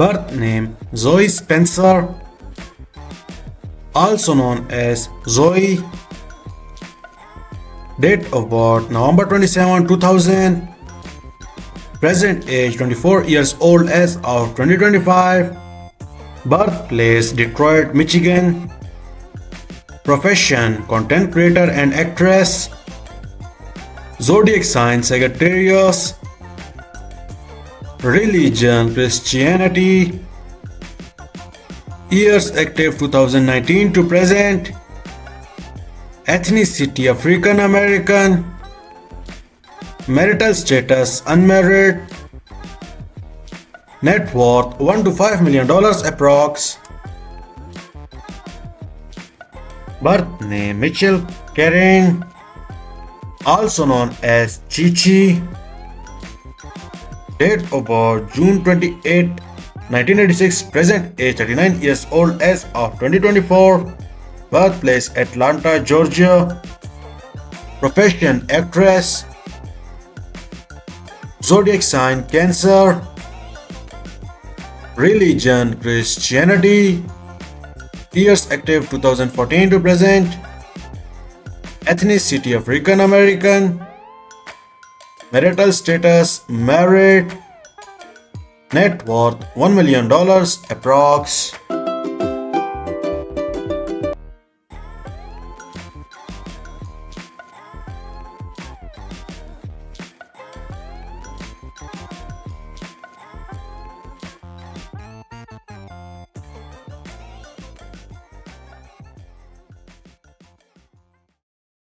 Birth name Zoe Spencer, also known as Zoe. Date of birth November 27, 2000. Present age 24 years old as of 2025. Birthplace Detroit, Michigan. Profession content creator and actress. Zodiac sign Sagittarius. Religion Christianity. Years active 2019 to present. Ethnicity African American. Marital status unmarried. Net worth $1 to $5 million approx. Birth name Mitchell Karen, also known as Chichi. Date of birth June 28, 1986. Present age 39 years old as of 2024. Birthplace Atlanta, Georgia. Profession actress. Zodiac sign Cancer. Religion Christianity. Years active 2014 to present. Ethnicity African American. Marital status married. Net worth $1 million approx.